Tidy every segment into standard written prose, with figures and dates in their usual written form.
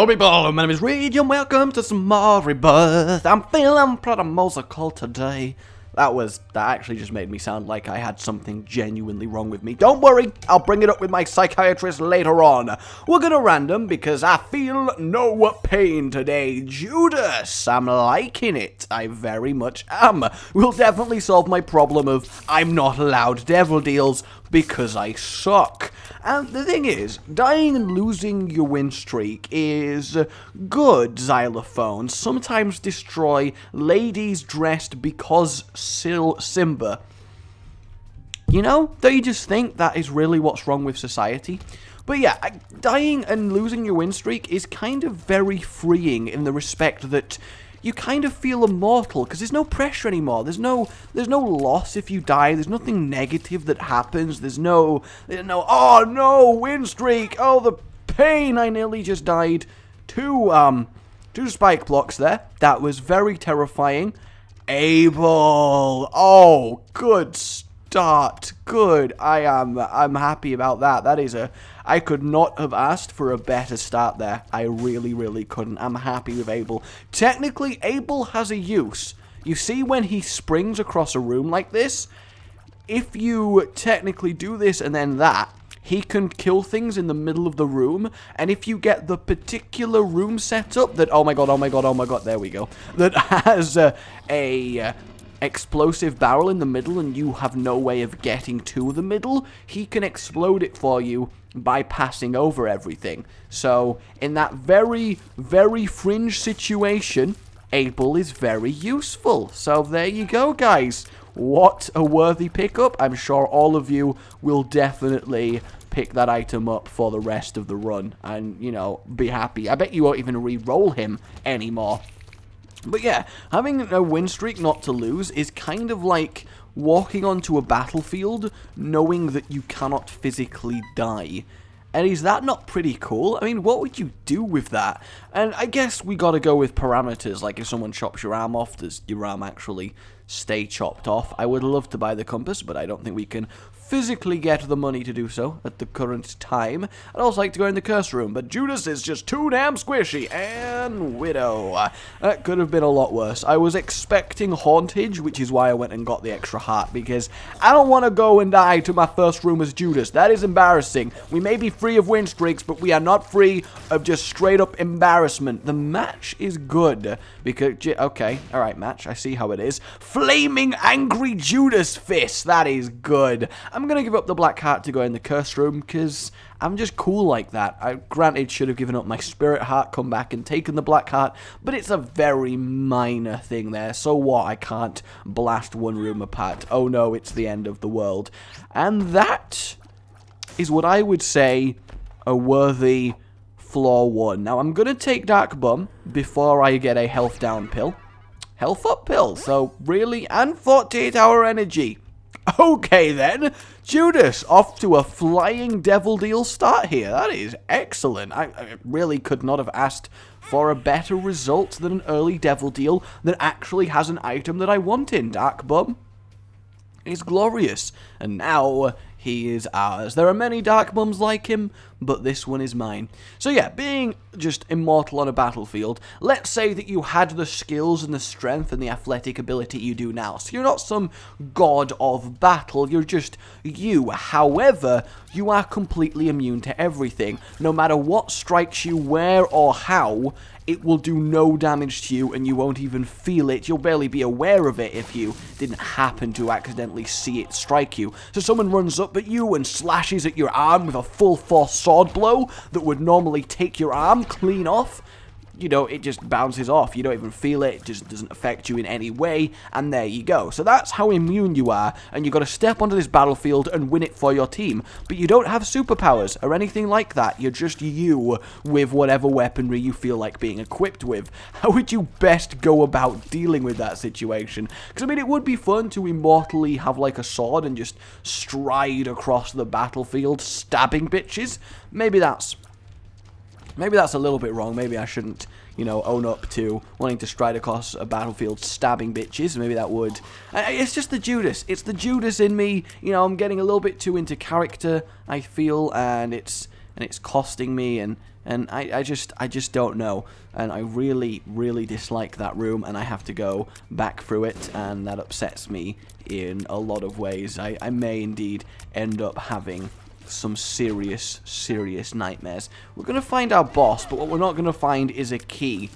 Hello people, my name is Rage and welcome to some more Rebirth. I'm feeling pretty musical today. That actually just made me sound like I had something genuinely wrong with me. Don't worry, I'll bring it up with my psychiatrist later on. We're gonna random because I feel no pain today. Judas, I'm liking it. I very much am. We'll definitely solve my problem of I'm not allowed devil deals because I suck. And the thing is, dying and losing your win streak is good, Xylophone. Sometimes destroy ladies dressed because Simba. You know, don't you just think that is really what's wrong with society? But yeah, dying and losing your win streak is kind of very freeing in the respect that you kind of feel immortal, because there's no pressure anymore. There's no loss if you die. There's nothing negative that happens. There's no, oh no, win streak. Oh, the pain. I nearly just died. Two spike blocks there. That was very terrifying. Abel. Oh, good start. Good. I'm happy about that. That is I could not have asked for a better start there. I really, really couldn't. I'm happy with Abel. Technically, Abel has a use. You see when he springs across a room like this? If you technically do this and then that, he can kill things in the middle of the room. And if you get the particular room setup that, oh my god, there we go, that has a explosive barrel in the middle and you have no way of getting to the middle, he can explode it for you by passing over everything. So in that very, very fringe situation, Abel is very useful. So there you go, guys. What a worthy pickup. I'm sure all of you will definitely pick that item up for the rest of the run and, you know, be happy. I bet you won't even re-roll him anymore. But yeah, having a win streak not to lose is kind of like walking onto a battlefield knowing that you cannot physically die. And is that not pretty cool? I mean, what would you do with that? And I guess we gotta go with parameters, like if someone chops your arm off, does your arm actually stay chopped off? I would love to buy the compass, but I don't think we can physically get the money to do so at the current time. I'd also like to go in the curse room, but Judas is just too damn squishy. And Widow. That could have been a lot worse. I was expecting Hauntage, which is why I went and got the extra heart, because I don't want to go and die to my first room as Judas. That is embarrassing. We may be free of win streaks, but we are not free of just straight up embarrassment. The match is good, because, okay, alright match, I see how it is. Flaming Angry Judas Fist, that is good. I'm going to give up the black heart to go in the curse room because I'm just cool like that. I granted should have given up my spirit heart, come back and taken the black heart, but it's a very minor thing there. So what? I can't blast one room apart. Oh no, it's the end of the world. And that is what I would say a worthy floor 1. Now I'm going to take Dark Bum before I get a health down pill. Health up pill, so really, and 48-hour energy. Okay then, Judas off to a flying devil deal start here. That is excellent. I really could not have asked for a better result than an early devil deal that actually has an item that I want in. Dark Bum is glorious. And now he is ours. There are many Dark Bums like him, but this one is mine. So yeah, being just immortal on a battlefield, let's say that you had the skills and the strength and the athletic ability you do now. So you're not some god of battle, you're just you. However, you are completely immune to everything. No matter what strikes you, where or how, it will do no damage to you and you won't even feel it. You'll barely be aware of it if you didn't happen to accidentally see it strike you. So someone runs up at you and slashes at your arm with a full force sword blow that would normally take your arm clean off. You know, it just bounces off. You don't even feel it. It just doesn't affect you in any way. And there you go. So that's how immune you are. And you've got to step onto this battlefield and win it for your team. But you don't have superpowers or anything like that. You're just you with whatever weaponry you feel like being equipped with. How would you best go about dealing with that situation? Because, I mean, it would be fun to immortally have, like, a sword and just stride across the battlefield stabbing bitches. Maybe that's a little bit wrong. Maybe I shouldn't, you know, own up to wanting to stride across a battlefield stabbing bitches. Maybe that would. It's just the Judas. It's the Judas in me. You know, I'm getting a little bit too into character, I feel, and it's costing me, and And I just don't know. And I really, really dislike that room, and I have to go back through it, and that upsets me in a lot of ways. I may indeed end up having some serious, serious nightmares. We're going to find our boss, but what we're not going to find is a key,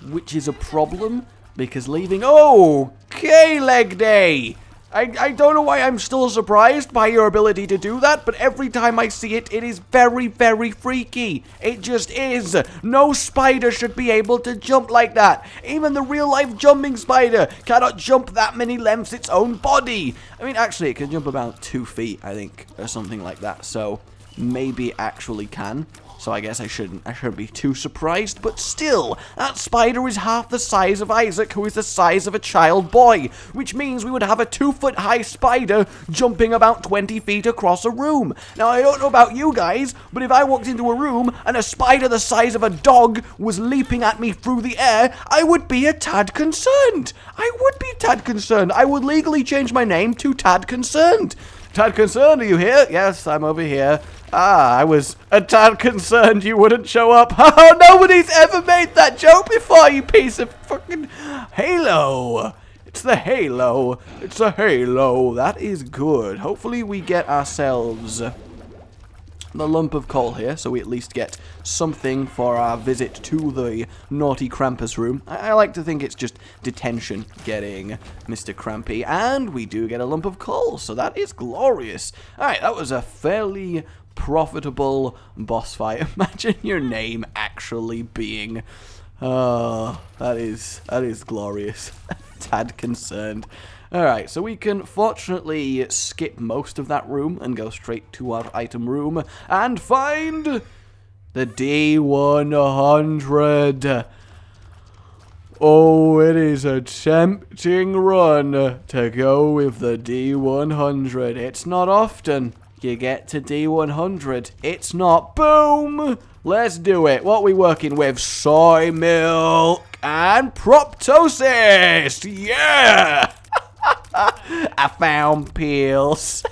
which is a problem, because leaving... Okay, Leg Day! I don't know why I'm still surprised by your ability to do that, but every time I see it, it is very, very freaky. It just is. No spider should be able to jump like that. Even the real-life jumping spider cannot jump that many lengths its own body. I mean, actually, it can jump about 2 feet, I think, or something like that, so maybe it actually can. So I guess I shouldn't be too surprised, but still, that spider is half the size of Isaac, who is the size of a child boy, which means we would have a 2-foot-high spider jumping about 20 feet across a room. Now, I don't know about you guys, but if I walked into a room and a spider the size of a dog was leaping at me through the air, I would be a tad concerned. I would be tad concerned. I would legally change my name to Tad Concerned. Tad Concerned, are you here? Yes, I'm over here. I was a tad concerned you wouldn't show up. Oh, nobody's ever made that joke before, you piece of fucking Halo. It's the Halo. It's a Halo. That is good. Hopefully we get ourselves the lump of coal here, so we at least get something for our visit to the naughty Krampus room. I like to think it's just detention getting Mr. Crampy, and we do get a lump of coal, so that is glorious. Alright, that was a fairly profitable boss fight. Imagine your name actually being... that is glorious. Tad Concerned. Alright, so we can fortunately skip most of that room and go straight to our item room and find the D100. Oh, it is a tempting run to go with the D100. It's not often you get to D100. It's not. Boom! Let's do it. What are we working with? Soy milk and proptosis! Yeah! I found pills.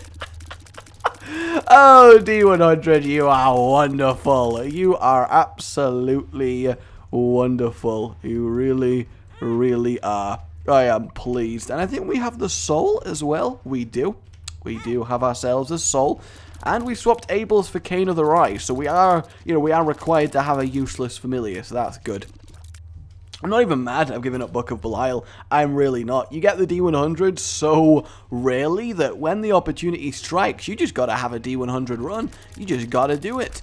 Oh, D100, you are wonderful. You are absolutely wonderful. You really, really are. I am pleased. And I think we have the soul as well. We do. We do have ourselves a soul. And we swapped Abel's for Cane of the Eye. So we are, we are required to have a useless familiar. So that's good. I'm not even mad I've given up Book of Belial. I'm really not. You get the D100 so rarely that when the opportunity strikes, you just gotta have a D100 run. You just gotta do it.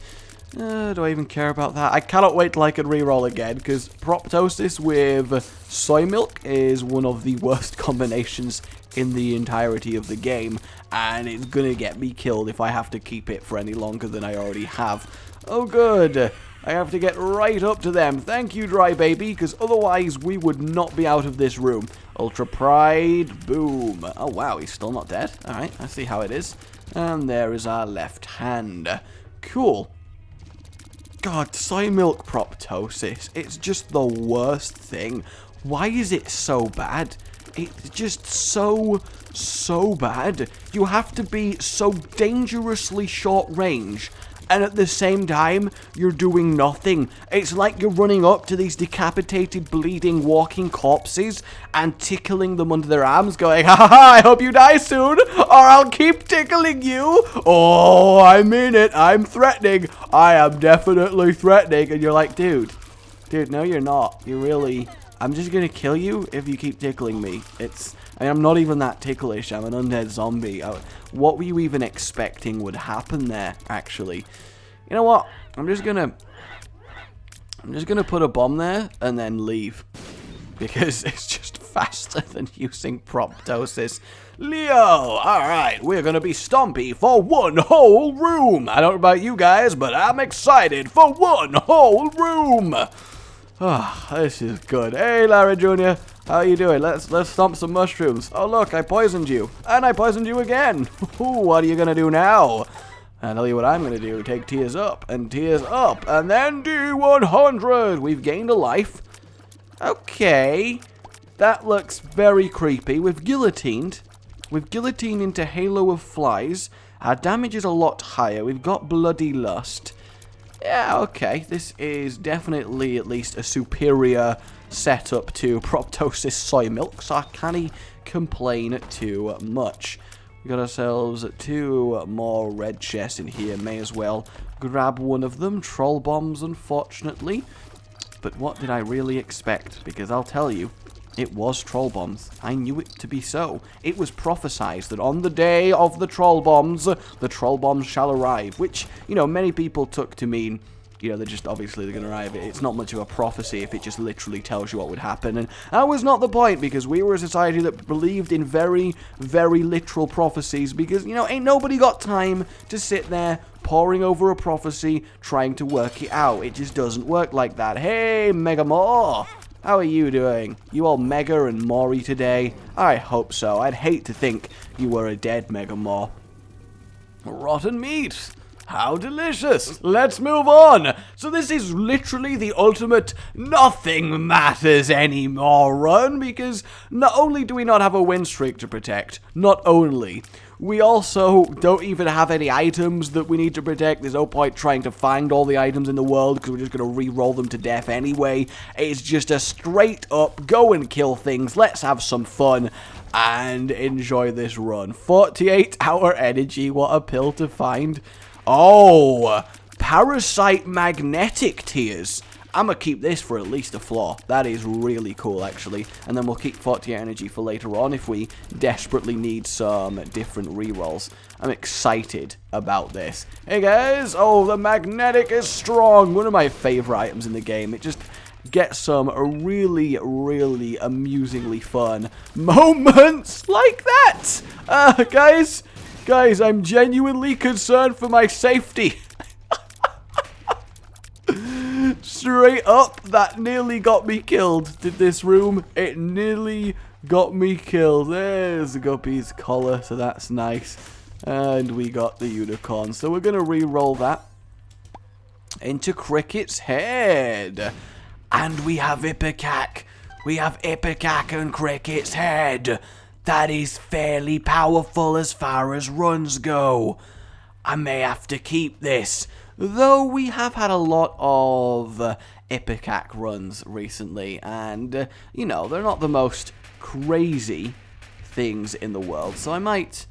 Do I even care about that? I cannot wait till I can reroll again, because proptosis with soy milk is one of the worst combinations in the entirety of the game, and it's gonna get me killed if I have to keep it for any longer than I already have. Oh good. I have to get right up to them. Thank you, Dry Baby, because otherwise we would not be out of this room. Ultra Pride, boom. Oh, wow, he's still not dead. All right, I see how it is. And there is our left hand. Cool. God, soy milk proptosis. It's just the worst thing. Why is it so bad? It's just so bad. You have to be so dangerously short range, and at the same time, you're doing nothing. It's like you're running up to these decapitated, bleeding, walking corpses and tickling them under their arms, going, ha ha, I hope you die soon, or I'll keep tickling you. Oh, I mean it. I'm threatening. I am definitely threatening. And you're like, dude, no, you're not. You really... I'm just gonna kill you if you keep tickling me. I'm not even that ticklish. I'm an undead zombie. What were you even expecting would happen there, actually? You know what? I'm just gonna put a bomb there and then leave. Because it's just faster than using proptosis. Leo! Alright, we're gonna be stompy for one whole room! I don't know about you guys, but I'm excited for one whole room! Ah, this is good. Hey, Larry Jr., how are you doing? Let's stomp some mushrooms. Oh, look, I poisoned you. And I poisoned you again. Ooh, what are you going to do now? I'll tell you what I'm going to do. Take tears up, and then D100. We've gained a life. Okay. That looks very creepy. We've guillotined into Halo of Flies. Our damage is a lot higher. We've got Bloody Lust. Yeah, okay, this is definitely at least a superior setup to Proptosis soy milk, so I can't complain too much. We got ourselves 2 more red chests in here. May as well grab one of them. Troll bombs, unfortunately. But what did I really expect? Because I'll tell you, it was troll bombs. I knew it to be so. It was prophesied that on the day of the troll bombs shall arrive. Which, you know, many people took to mean, you know, they're going to arrive. It's not much of a prophecy if it just literally tells you what would happen. And that was not the point, because we were a society that believed in very, very literal prophecies. Because, you know, ain't nobody got time to sit there poring over a prophecy, trying to work it out. It just doesn't work like that. Hey, Mega More! How are you doing? You all Mega and Maury today? I hope so. I'd hate to think you were a dead Mega More. Rotten meat! How delicious! Let's move on! So this is literally the ultimate nothing matters anymore run, because not only do we not have a win streak to protect, not only, we also don't even have any items that we need to protect. There's no point trying to find all the items in the world, because we're just going to re-roll them to death anyway. It's just a straight up go and kill things, let's have some fun, and enjoy this run. 48-hour energy, what a pill to find. Oh, Parasite Magnetic Tears. I'm going to keep this for at least a floor. That is really cool, actually. And then we'll keep 48 energy for later on if we desperately need some different rerolls. I'm excited about this. Hey, guys. Oh, the Magnetic is strong. One of my favorite items in the game. It just gets some really, really amusingly fun moments like that. Guys, I'm genuinely concerned for my safety. Straight up, that nearly got me killed. Did this room? It nearly got me killed. There's Guppy's collar, so that's nice. And we got the unicorn. So we're going to re-roll that into Cricket's head. And we have Ipecac. We have Ipecac and Cricket's head. That is fairly powerful as far as runs go. I may have to keep this. Though we have had a lot of Ipecac runs recently. And, you know, they're not the most crazy things in the world. So I might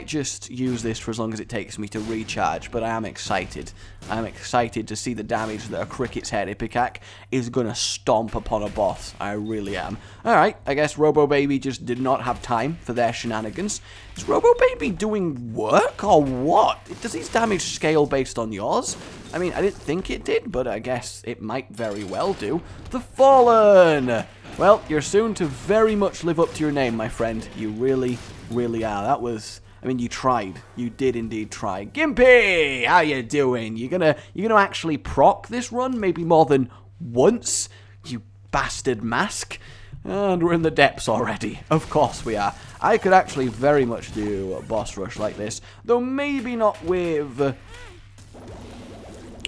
just use this for as long as it takes me to recharge, but I am excited. I'm excited to see the damage that a Cricket's head Ipecac is going to stomp upon a boss. I really am. Alright, I guess Robo Baby just did not have time for their shenanigans. Is Robo Baby doing work or what? Does his damage scale based on yours? I mean, I didn't think it did, but I guess it might very well do. The Fallen! Well, you're soon to very much live up to your name, my friend. You really, really are. That was... I mean, you tried. You did indeed try. Gimpy! How you doing? You gonna actually proc this run maybe more than once? You bastard mask. And we're in the depths already. Of course we are. I could actually very much do a boss rush like this, though maybe not with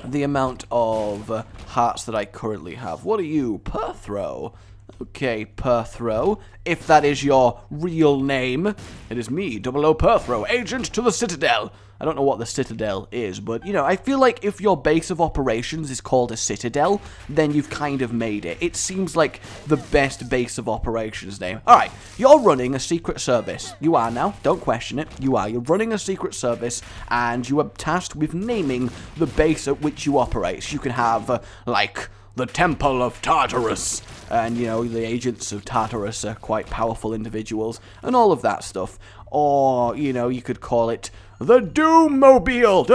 the amount of hearts that I currently have. What are you? Perthrow. Okay, Perthrow, if that is your real name. It is me, 00 Perthrow, agent to the Citadel. I don't know what the Citadel is, but, you know, I feel like if your base of operations is called a Citadel, then you've kind of made it. It seems like the best base of operations name. Alright, you're running a secret service. You are now, don't question it. You are. You're running a secret service, and you are tasked with naming the base at which you operate. So you can have, like... the Temple of Tartarus, and, you know, the agents of Tartarus are quite powerful individuals, and all of that stuff. Or, you know, you could call it the Doommobile,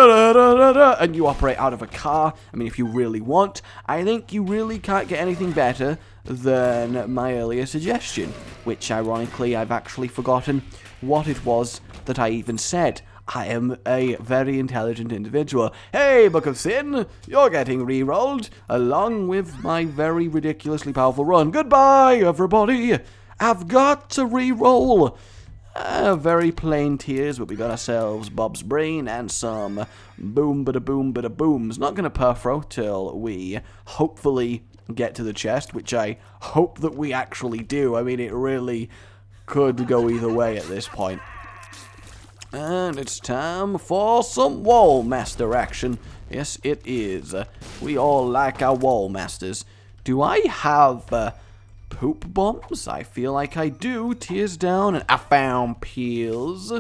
and you operate out of a car. I mean, if you really want, I think you really can't get anything better than my earlier suggestion, which, ironically, I've actually forgotten what it was that I even said. I am a very intelligent individual. Hey, Book of Sin, you're getting re-rolled, along with my very ridiculously powerful run. Goodbye, everybody. I've got to re-roll. Very plain tears, but we got ourselves Bob's Brain and some boom-bada-boom-bada-booms. Not going to perfro till we hopefully get to the chest, which I hope that we actually do. I mean, it really could go either way at this point. And it's time for some wall master action. Yes, it is. We all like our wall masters. Do I have poop bombs? I feel like I do. Tears down, and I found pills.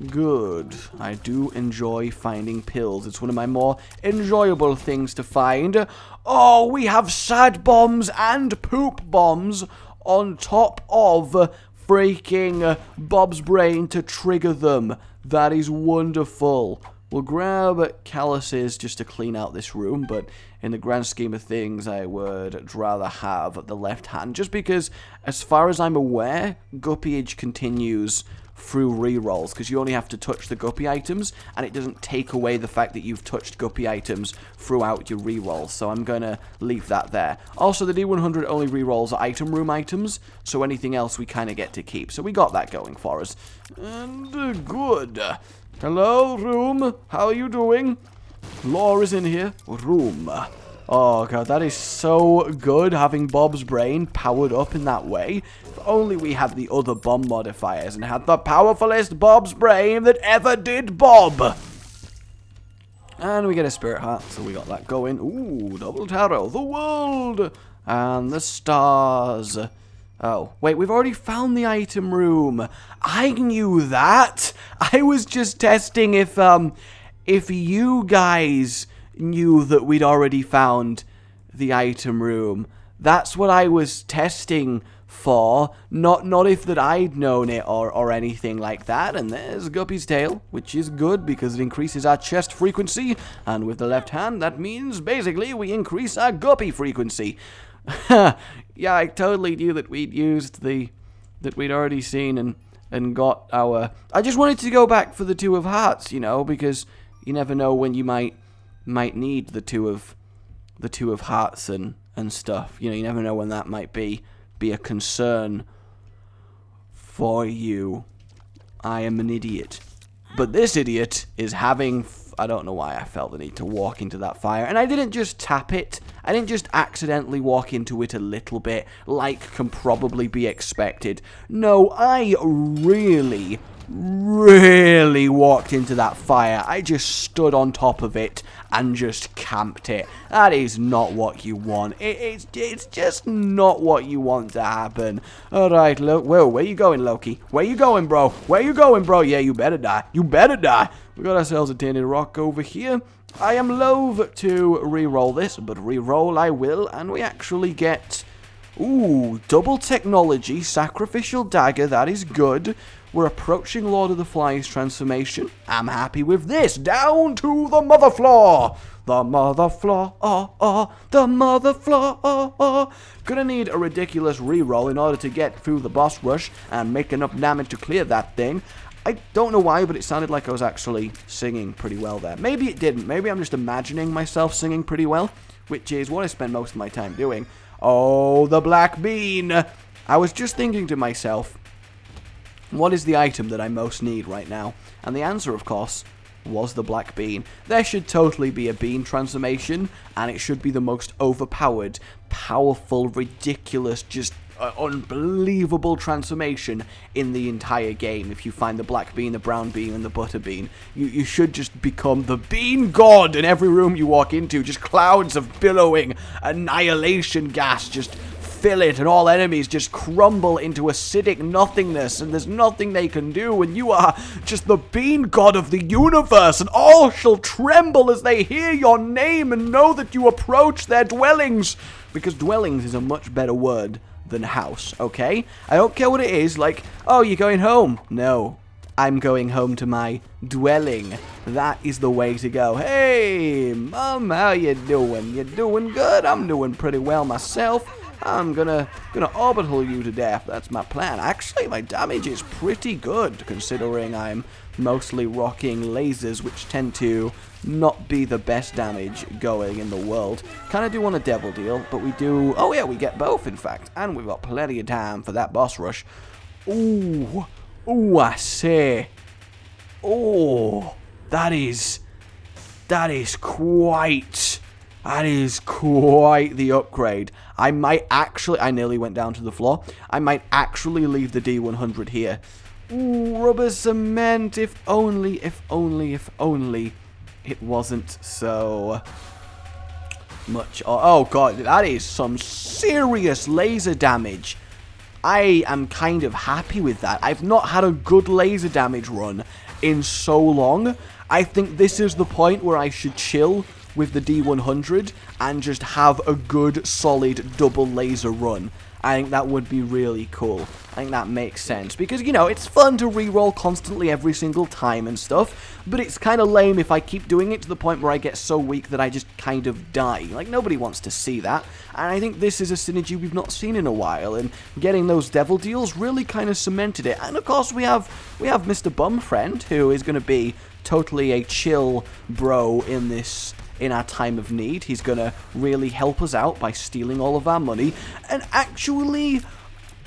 Good. I do enjoy finding pills. It's one of my more enjoyable things to find. Oh, we have sad bombs and poop bombs on top of freaking Bob's brain to trigger them. That is wonderful. We'll grab calluses just to clean out this room, but in the grand scheme of things, I would rather have the left hand, just because, as far as I'm aware, Guppyage continues through rerolls, because you only have to touch the Guppy items, and it doesn't take away the fact that you've touched Guppy items throughout your rerolls, so I'm gonna leave that there. Also, the D100 only rerolls item room items, so anything else we kind of get to keep, so we got that going for us. And good. Hello, room. How are you doing? Law is in here. Room. Oh, God, that is so good, having Bob's brain powered up in that way. If only we had the other bomb modifiers and had the powerfulest Bob's brain that ever did Bob. And we get a spirit heart, so we got that going. Ooh, double tarot. The world and the stars. Oh, wait, we've already found the item room. I knew that. I was just testing if you guys knew that we'd already found the item room. That's what I was testing for, not if that I'd known it or anything like that. And there's Guppy's tail, which is good because it increases our chest frequency, and with the left hand that means basically we increase our Guppy frequency. Yeah, I totally knew that we'd used that we'd already seen and got our... I just wanted to go back for the two of hearts, you know, because you never know when you might need the two of hearts and stuff. You know, you never know when that might be a concern for you. I am an idiot. But this idiot is having... I don't know why I felt the need to walk into that fire. And I didn't just tap it. I didn't just accidentally walk into it a little bit, like can probably be expected. No, I really walked into that fire. I just stood on top of it and just camped it. That is not what you want. It's just not what you want to happen. Alright, whoa, where you going, Loki? Where you going, bro? Where you going, bro? Yeah, you better die. You better die. We got ourselves a tinted rock over here. I am loath to re-roll this, but re-roll I will, and we actually get... Ooh, double technology, sacrificial dagger, that is good. We're approaching Lord of the Flies transformation. I'm happy with this. Down to the mother floor. The mother floor, the mother floor. Gonna need a ridiculous reroll in order to get through the boss rush and make enough damage to clear that thing. I don't know why, but it sounded like I was actually singing pretty well there. Maybe it didn't. Maybe I'm just imagining myself singing pretty well, which is what I spend most of my time doing. Oh, the black bean. I was just thinking to myself, what is the item that I most need right now? And the answer, of course, was the black bean. There should totally be a bean transformation, and it should be the most overpowered, powerful, ridiculous, just unbelievable transformation in the entire game. If you find the black bean, the brown bean, and the butter bean, you should just become the bean god in every room you walk into. Just clouds of billowing annihilation gas just fill it, and all enemies just crumble into acidic nothingness, and there's nothing they can do, and you are just the bean god of the universe, and all shall tremble as they hear your name and know that you approach their dwellings, because dwellings is a much better word than house, okay? I don't care what it is, like, oh, you're going home. No, I'm going home to my dwelling. That is the way to go. Hey, Mom, how you doing? You doing good? I'm doing pretty well myself. I'm gonna orbital you to death. That's my plan. Actually, my damage is pretty good, considering I'm mostly rocking lasers, which tend to not be the best damage going in the world. Kind of do want a devil deal, but we do... Oh, yeah, we get both, in fact. And we've got plenty of time for that boss rush. Ooh. Ooh, I say. Oh, that is quite... That is quite the upgrade. I might actually... I nearly went down to the floor. I might actually leave the D100 here. Ooh, rubber cement. If only it wasn't so much. Oh god, that is some serious laser damage. I am kind of happy with that. I've not had a good laser damage run in so long. I think this is the point where I should chill with the D100 and just have a good, solid double laser run. I think that would be really cool. I think that makes sense. Because, you know, it's fun to reroll constantly every single time and stuff. But it's kind of lame if I keep doing it to the point where I get so weak that I just kind of die. Like, nobody wants to see that. And I think this is a synergy we've not seen in a while. And getting those devil deals really kind of cemented it. And, of course, we have Mr. Bumfriend, who is going to be totally a chill bro in our time of need. He's gonna really help us out by stealing all of our money. And actually,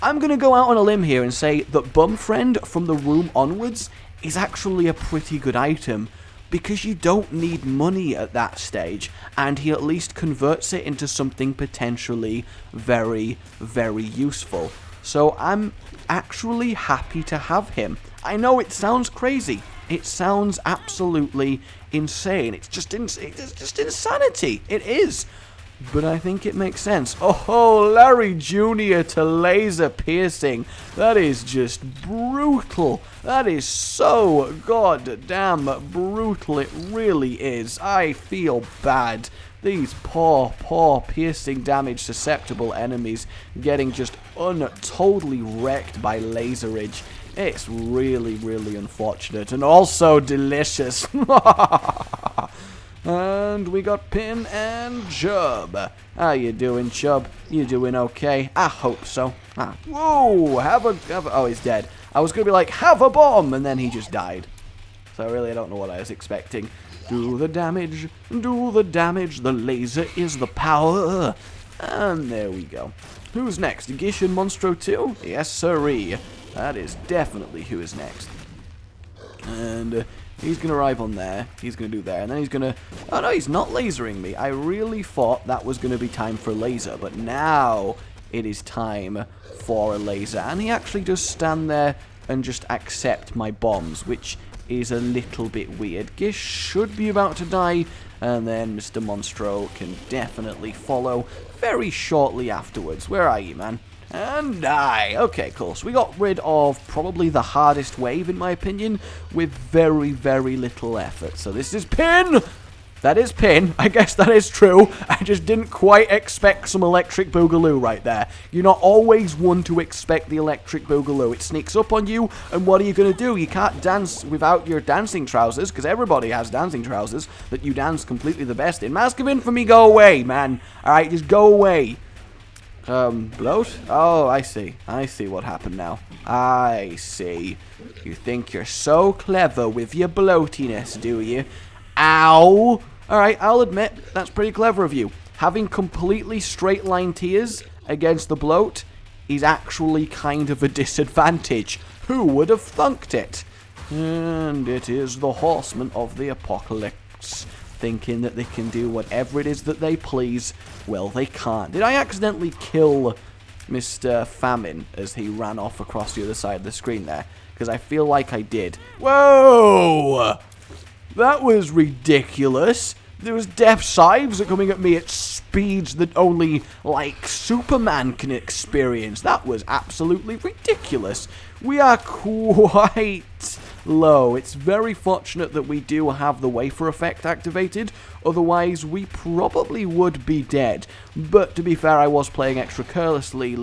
I'm gonna go out on a limb here and say that Bumfriend from the room onwards is actually a pretty good item, because you don't need money at that stage, and he at least converts it into something potentially very, very useful. So I'm actually happy to have him. I know it sounds crazy. It sounds absolutely insane. It's just insanity. It is. But I think it makes sense. Oh, Larry Jr. to laser piercing. That is just brutal. That is so goddamn brutal. It really is. I feel bad. These poor piercing damage susceptible enemies getting just totally wrecked by laserage. It's really, really unfortunate and also delicious. And we got Pin and Chub. How you doing, Chub? You doing okay? I hope so. Whoa, oh, he's dead. I was going to be like, have a bomb, and then he just died. So really, I don't know what I was expecting. Do the damage, the laser is the power. And there we go. Who's next? Gish and Monstro 2? Yes, sirree. That is definitely who is next. And he's going to arrive on there. He's going to do there. And then he's going to... Oh, no, he's not lasering me. I really thought that was going to be time for a laser. But now it is time for a laser. And he actually does stand there and just accept my bombs, which is a little bit weird. Gish should be about to die. And then Mr. Monstro can definitely follow very shortly afterwards. Where are you, man? And die. Okay, cool. So we got rid of probably the hardest wave, in my opinion, with very, very little effort. So this is Pin! That is Pin. I guess that is true. I just didn't quite expect some electric boogaloo right there. You're not always one to expect the electric boogaloo. It sneaks up on you, and what are you going to do? You can't dance without your dancing trousers, because everybody has dancing trousers that you dance completely the best in. Mask of Infamy, go away, man. Alright, just go away. Bloat? Oh, I see. I see what happened now. I see. You think you're so clever with your bloatiness, do you? Ow! Alright, I'll admit, that's pretty clever of you. Having completely straight line tiers against the bloat is actually kind of a disadvantage. Who would have thunked it? And it is the Horsemen of the Apocalypse, thinking that they can do whatever it is that they please. Well, they can't. Did I accidentally kill Mr. Famine as he ran off across the other side of the screen there? Because I feel like I did. Whoa! That was ridiculous. There was death scythes coming at me at speeds that only, like, Superman can experience. That was absolutely ridiculous. We are quite low. It's very fortunate that we do have the wafer effect activated. Otherwise, we probably would be dead. But to be fair, I was playing extra carelessly.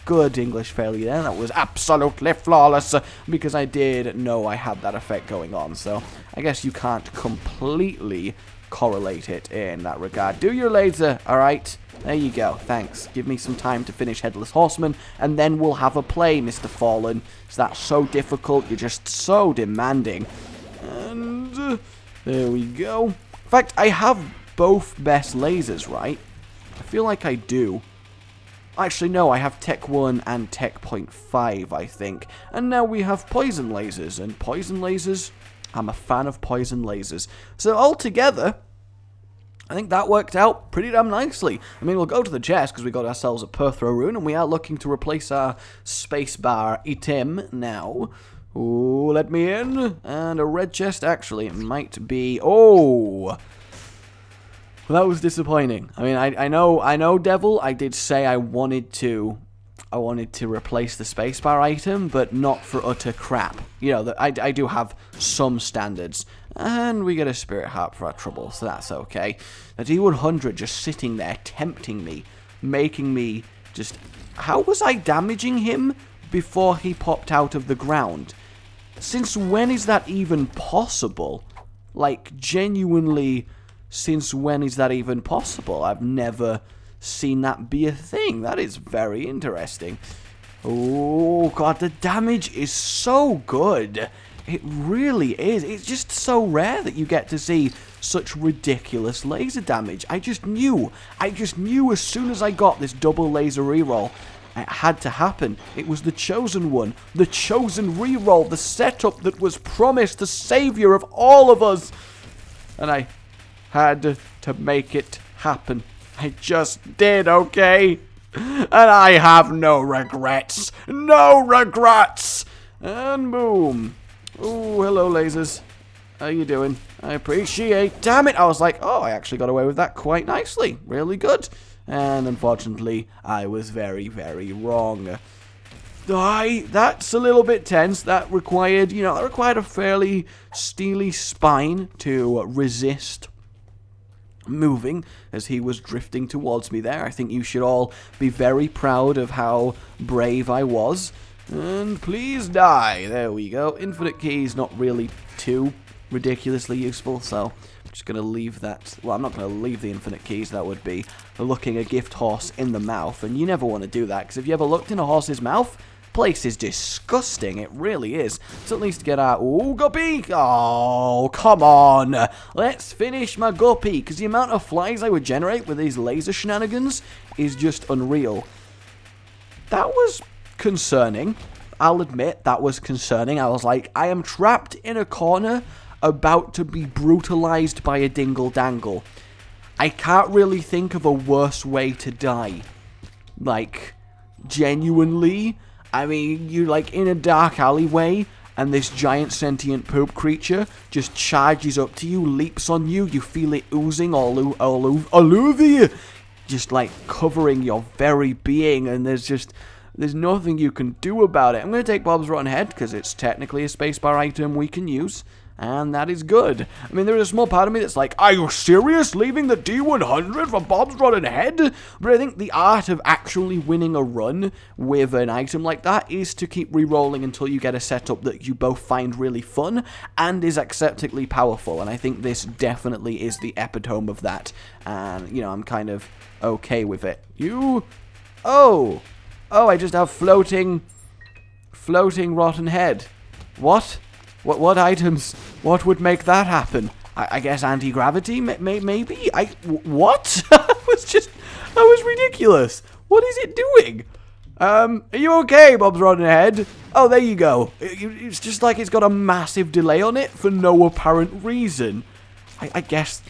Good English failure there. That was absolutely flawless, because I did know I had that effect going on. So I guess you can't completely correlate it in that regard. Do your laser, alright? There you go, thanks. Give me some time to finish Headless Horseman, and then we'll have a play, Mr. Fallen. Is that so difficult? You're just so demanding. And there we go. In fact, I have both best lasers, right? I feel like I do. Actually, no, I have Tech 1 and Tech 0.5, I think. And now we have Poison Lasers. And Poison Lasers, I'm a fan of Poison Lasers. So altogether, I think that worked out pretty damn nicely. I mean, we'll go to the chest because we got ourselves a Perthro rune, and we are looking to replace our spacebar item now. Ooh, let me in. And a red chest, actually, it might be... Oh! Well, that was disappointing. I mean, I know, Devil, I did say I wanted to replace the spacebar item, but not for utter crap. You know, I do have some standards. And we get a spirit heart for our trouble, so that's okay. A D100 just sitting there, tempting me, making me just... How was I damaging him before he popped out of the ground? Since when is that even possible? Like, genuinely, since when is that even possible? I've never seen that be a thing. That is very interesting. Oh, God, the damage is so good. It really is. It's just so rare that you get to see such ridiculous laser damage. I just knew as soon as I got this double laser reroll, it had to happen. It was the chosen one, the chosen reroll, the setup that was promised, the savior of all of us. And I had to make it happen. I just did, okay? And I have no regrets. No regrets! And boom. Oh, hello, lasers. How you doing? I appreciate... Damn it! I was like, oh, I actually got away with that quite nicely. Really good. And unfortunately, I was very, very wrong. That's a little bit tense. That required, a fairly steely spine to resist moving as he was drifting towards me there. I think you should all be very proud of how brave I was. And please die. There we go. Infinite key is not really too ridiculously useful, so I'm just going to leave that. Well, I'm not going to leave the infinite keys. That would be looking a gift horse in the mouth, and you never want to do that, because if you ever looked in a horse's mouth, place is disgusting. It really is. So at least get our... Ooh, Guppy! Oh, come on! Let's finish my Guppy, because the amount of flies I would generate with these laser shenanigans is just unreal. That was concerning. I'll admit, that was concerning. I was like, I am trapped in a corner about to be brutalized by a dingle-dangle. I can't really think of a worse way to die. Like, genuinely... I mean, you're like in a dark alleyway, and this giant sentient poop creature just charges up to you, leaps on you, you feel it oozing all over you, just like covering your very being, and there's nothing you can do about it. I'm going to take Bob's Rotten Head, because it's technically a spacebar item we can use. And that is good. I mean, there is a small part of me that's like, are you serious? Leaving the D100 for Bob's Rotten Head? But I think the art of actually winning a run with an item like that is to keep re-rolling until you get a setup that you both find really fun and is acceptably powerful. And I think this definitely is the epitome of that. And, I'm kind of okay with it. Oh, I just have floating Rotten Head. What? What items? What would make that happen? I guess anti-gravity? Maybe? What? That was ridiculous. What is it doing? Are you okay, Bob's Rotten Head? Oh, there you go. It's just like it's got a massive delay on it for no apparent reason. I guess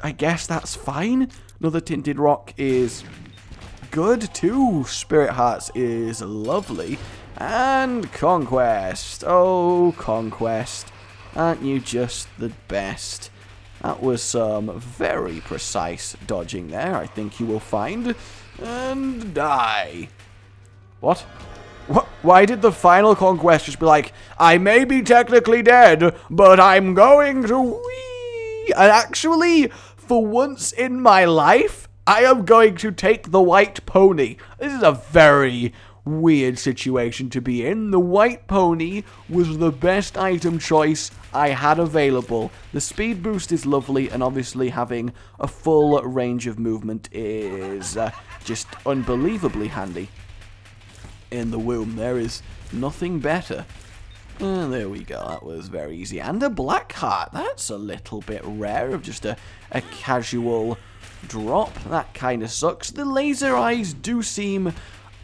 that's fine. Another tinted rock is good too. Spirit hearts is lovely. And Conquest. Oh, Conquest. Aren't you just the best? That was some very precise dodging there, I think you will find. And die. What? Why did the final Conquest just be like, I may be technically dead, but I'm going to wee? And actually, for once in my life, I am going to take the white pony. This is a very weird situation to be in. The white pony was the best item choice I had available. The speed boost is lovely, and obviously having a full range of movement is just unbelievably handy. In the womb, there is nothing better. There we go, that was very easy. And a black heart, that's a little bit rare, of just a casual drop. That kind of sucks. The laser eyes do seem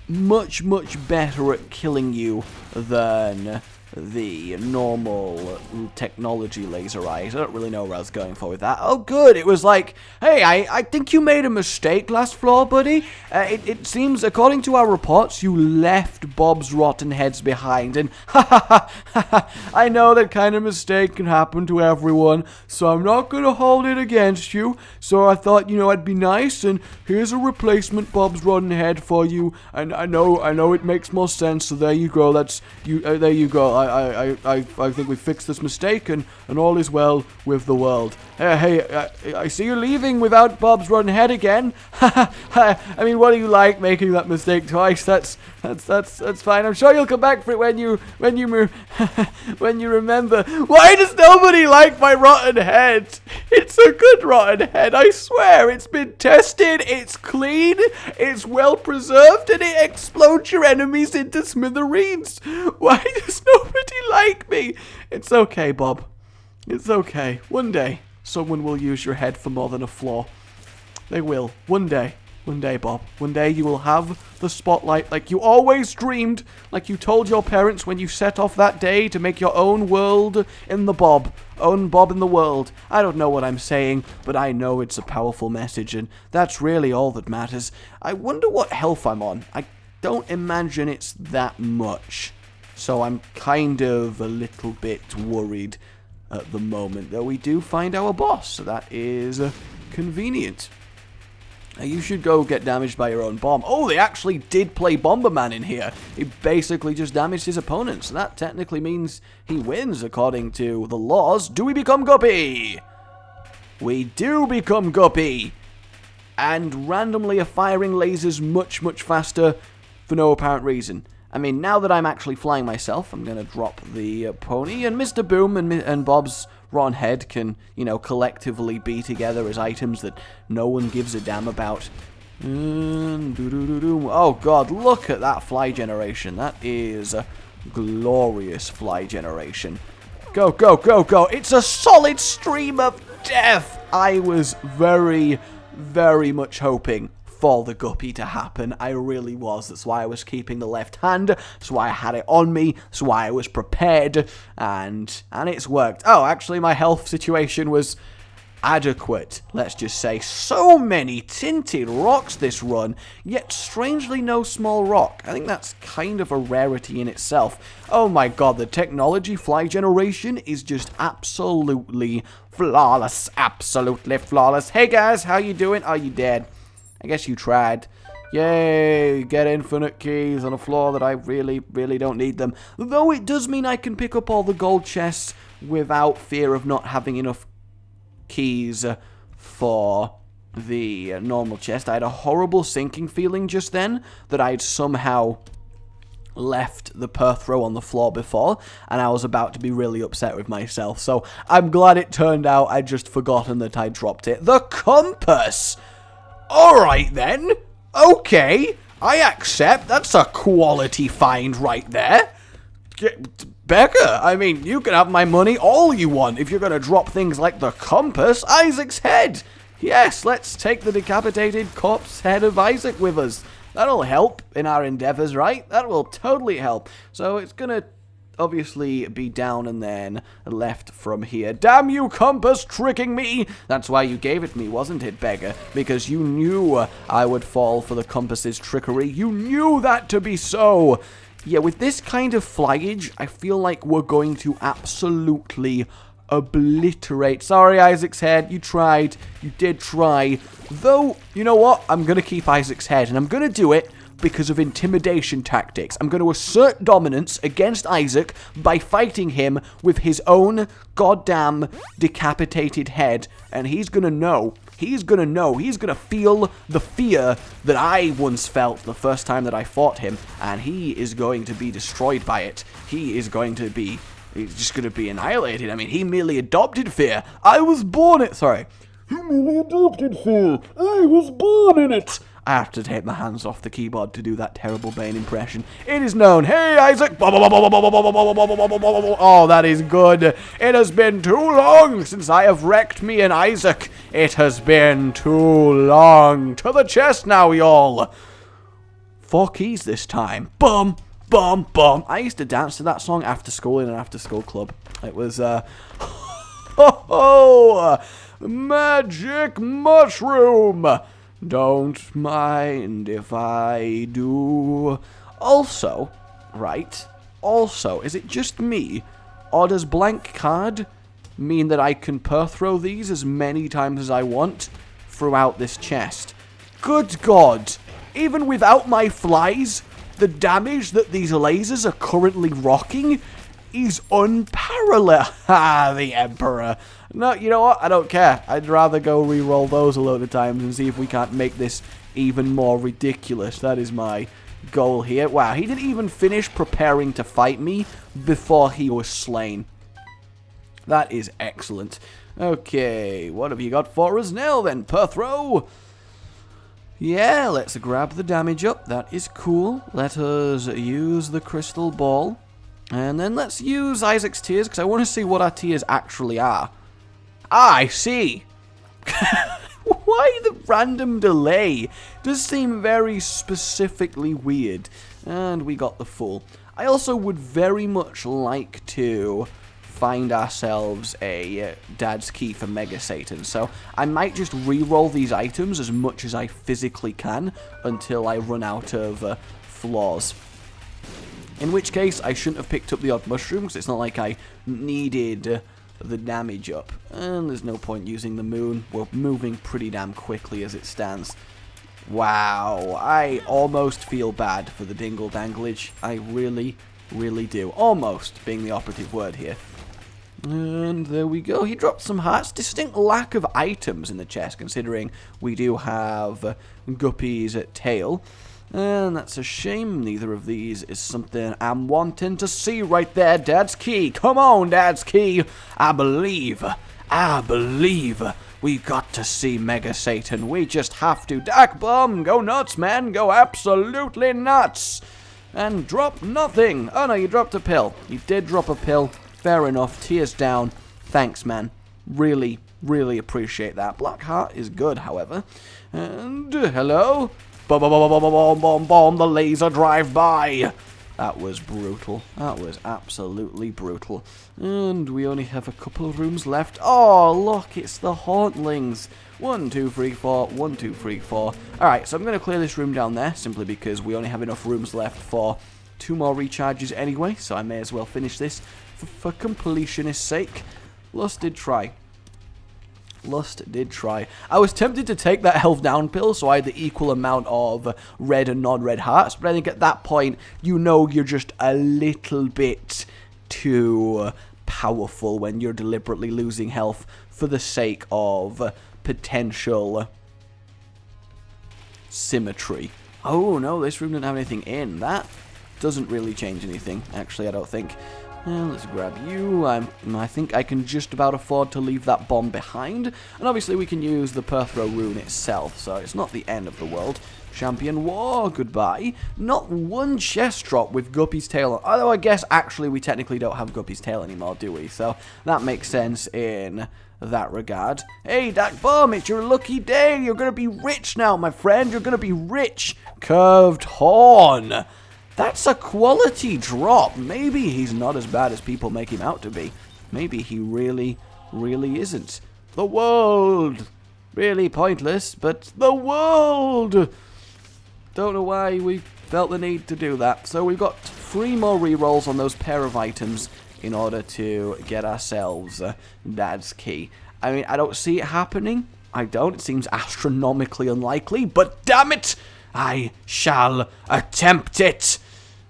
much better at killing you than the normal technology laser eyes. I don't really know where I was going for with that. Oh, good. It was like, hey, I think you made a mistake last floor, buddy. It seems, according to our reports, you left Bob's rotten heads behind. And I know that kind of mistake can happen to everyone, so I'm not going to hold it against you. So I thought, I'd be nice, and here's a replacement Bob's rotten head for you. And I know it makes more sense, so there you go. There you go. I think we fixed this mistake, and all is well with the world. Hey, I see you leaving without Bob's rotten head again. I mean, what do you like making that mistake twice? That's fine. I'm sure you'll come back for it when you remember. Why does nobody like my rotten head? It's a good rotten head, I swear. It's been tested, it's clean, it's well preserved, and it explodes your enemies into smithereens. Why does nobody like me? It's okay, Bob. It's okay. One day, someone will use your head for more than a flaw. They will. One day. One day, Bob. One day you will have the spotlight like you always dreamed, like you told your parents when you set off that day to make your own world in the Bob. Own Bob in the world. I don't know what I'm saying, but I know it's a powerful message, and that's really all that matters. I wonder what health I'm on. I don't imagine it's that much, so I'm kind of a little bit worried at the moment, though we do find our boss, so that is convenient. You should go get damaged by your own bomb. Oh, they actually did play Bomberman in here. He basically just damaged his opponent, so that technically means he wins according to the laws. Do we become Guppy? We do become Guppy. And randomly are firing lasers much, much faster for no apparent reason. I mean, now that I'm actually flying myself, I'm going to drop the pony, and Mr. Boom and Bob's rotten head can, collectively be together as items that no one gives a damn about. Oh god, look at that fly generation. That is a glorious fly generation. Go, go, go, go. It's a solid stream of death. I was very, very much hoping for the Guppy to happen. I really was. That's why I was keeping the left hand. That's why I had it on me. That's why I was prepared. And it's worked. Oh, actually, my health situation was adequate. Let's just say. So many tinted rocks this run, yet strangely no small rock. I think that's kind of a rarity in itself. Oh my god, the technology fly generation is just absolutely flawless. Absolutely flawless. Hey guys, how you doing? Are you dead? I guess you tried. Yay, get infinite keys on a floor that I really, really don't need them. Though it does mean I can pick up all the gold chests without fear of not having enough keys for the normal chest. I had a horrible sinking feeling just then that I'd somehow left the Perthrow on the floor before, and I was about to be really upset with myself. So I'm glad it turned out I'd just forgotten that I dropped it. The compass! Alright then, okay, I accept, that's a quality find right there. Becca, I mean, you can have my money all you want if you're going to drop things like the compass, Isaac's head. Yes, let's take the decapitated corpse head of Isaac with us. That'll help in our endeavors, right? That will totally help. So it's going to obviously be down and then left from here. Damn you, compass, tricking me! That's why you gave it me, wasn't it, beggar? Because you knew I would fall for the compass's trickery. You knew that to be so! Yeah, with this kind of flyage, I feel like we're going to absolutely obliterate. Sorry, Isaac's head, you tried. You did try. Though, you know what? I'm going to keep Isaac's head, and I'm going to do it because of intimidation tactics. I'm going to assert dominance against Isaac by fighting him with his own goddamn decapitated head, and he's going to know. He's going to feel the fear that I once felt the first time that I fought him, and he is going to be destroyed by it. He's just going to be annihilated. I mean, he merely adopted fear. I was born it. Sorry. He merely adopted fear. I was born in it. I have to take my hands off the keyboard to do that terrible Bane impression. It is known. Hey, Isaac! Oh, that is good. It has been too long since I have wrecked me and Isaac. It has been too long. To the chest now, y'all. 4 keys this time. Boom. bum, bum. I used to dance to that song after school in an after-school club. It was, ho, magic mushroom. Don't mind if I do. Also, right, is it just me, or does blank card mean that I can throw these as many times as I want throughout this chest? Good God, even without my flies, the damage that these lasers are currently rocking is unparalleled. Ha, the Emperor. No, you know what? I don't care. I'd rather go re-roll those a load of times and see if we can't make this even more ridiculous. That is my goal here. Wow, he didn't even finish preparing to fight me before he was slain. That is excellent. Okay, what have you got for us now then, Perthro? Yeah, let's grab the damage up. That is cool. Let us use the crystal ball. And then let's use Isaac's tears, because I want to see what our tears actually are. Ah, I see. Why the random delay? Does seem very specifically weird. And we got the full. I also would very much like to find ourselves a Dad's Key for Mega Satan. So I might just re-roll these items as much as I physically can until I run out of flaws. In which case, I shouldn't have picked up the odd mushroom, because it's not like I needed the damage up. And there's no point using the moon. We're moving pretty damn quickly as it stands. Wow, I almost feel bad for the dingle danglage. I really, really do. Almost being the operative word here. And there we go. He dropped some hearts. Distinct lack of items in the chest, considering we do have Guppy's tail. And that's a shame. Neither of these is something I'm wanting to see right there. Dad's Key. Come on, Dad's Key. I believe. We've got to see Mega Satan. We just have to. Dark Bomb. Go nuts, man. Go absolutely nuts. And drop nothing. Oh, no, you dropped a pill. You did drop a pill. Fair enough. Tears down. Thanks, man. Really, really appreciate that. Black Heart is good, however. And hello? Bomb, the laser drive-by. That was brutal. That was absolutely brutal. And we only have a couple of rooms left. Oh, look, it's the Hauntlings. 1, 2, 3, 4. 1, 2, 3, 4. Alright, so I'm going to clear this room down there, simply because we only have enough rooms left for 2 more recharges anyway, so I may as well finish this for completionist sake. Lust did try. I was tempted to take that health down pill so I had the equal amount of red and non-red hearts, but I think at that point, you know you're just a little bit too powerful when you're deliberately losing health for the sake of potential symmetry. Oh no, this room didn't have anything in. That doesn't really change anything, actually, I don't think. Let's grab you. I think I can just about afford to leave that bomb behind. And obviously we can use the Perthro rune itself, so it's not the end of the world. Champion War, goodbye. Not one chest drop with Guppy's tail. Although I guess actually we technically don't have Guppy's tail anymore, do we? So that makes sense in that regard. Hey, Dark Bomb, it's your lucky day. You're going to be rich now, my friend. You're going to be rich. Curved Horn. That's a quality drop. Maybe he's not as bad as people make him out to be. Maybe he really, really isn't. The world. Really pointless, but the world. Don't know why we felt the need to do that. So we've got 3 more rerolls on those pair of items in order to get ourselves Dad's Key. I mean, I don't see it happening. I don't. It seems astronomically unlikely, but damn it, I shall attempt it.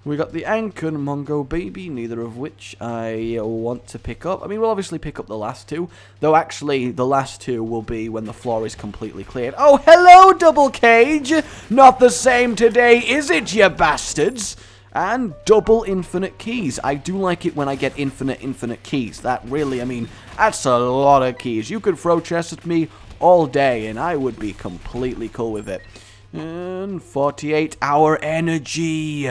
We got the Ankh and Mongo Baby, neither of which I want to pick up. I mean, we'll obviously pick up the last 2, though actually the last 2 will be when the floor is completely cleared. Oh, hello, Double Cage! Not the same today, is it, you bastards? And double infinite keys. I do like it when I get infinite keys. That really, I mean, that's a lot of keys. You could throw chests at me all day, and I would be completely cool with it. And 48-hour energy.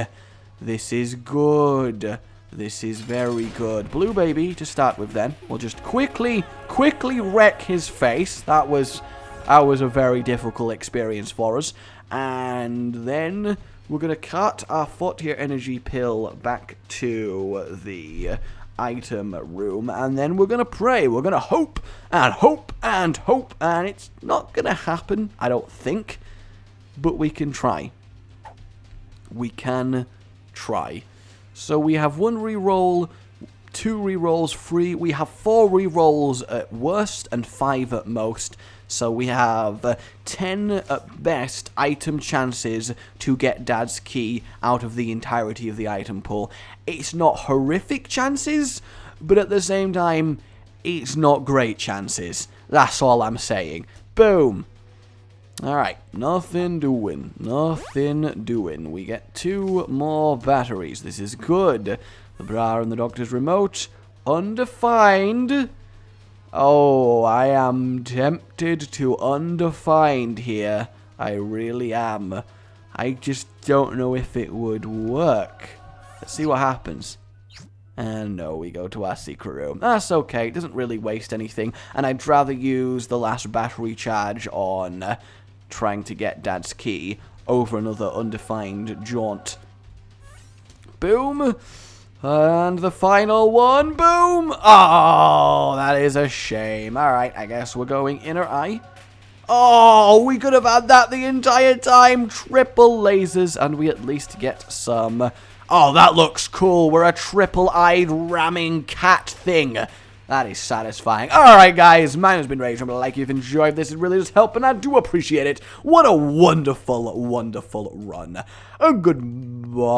This is good. This is very good. Blue Baby to start with then. We'll just quickly wreck his face. That was a very difficult experience for us. And then we're going to cut our 40 energy pill back to the item room, and then we're going to pray. We're going to hope and hope and hope, and it's not going to happen, I don't think, but we can try. We can try. So we have 1 reroll, 2 rerolls, 3. We have 4 rerolls at worst and 5 at most. So we have 10 at best item chances to get Dad's key out of the entirety of the item pool. It's not horrific chances, but at the same time, it's not great chances. That's all I'm saying. Boom. Alright, nothing doing. Nothing doing. We get 2 more batteries. This is good. The bra and the doctor's remote. Undefined. Oh, I am tempted to undefined here. I really am. I just don't know if it would work. Let's see what happens. And no, we go to our secret room. That's okay, it doesn't really waste anything. And I'd rather use the last battery charge on trying to get Dad's key over another undefined jaunt. Boom. And the final one, boom! Oh, that is a shame. Alright, I guess we're going inner eye. Oh, we could have had that the entire time. Triple lasers, and we at least get some. Oh, that looks cool. We're a triple-eyed ramming cat thing. That is satisfying. Alright, guys, mine has been Rage. I'm gonna like you if you enjoyed this. It really does help, and I do appreciate it. What a wonderful, wonderful run. Goodbye.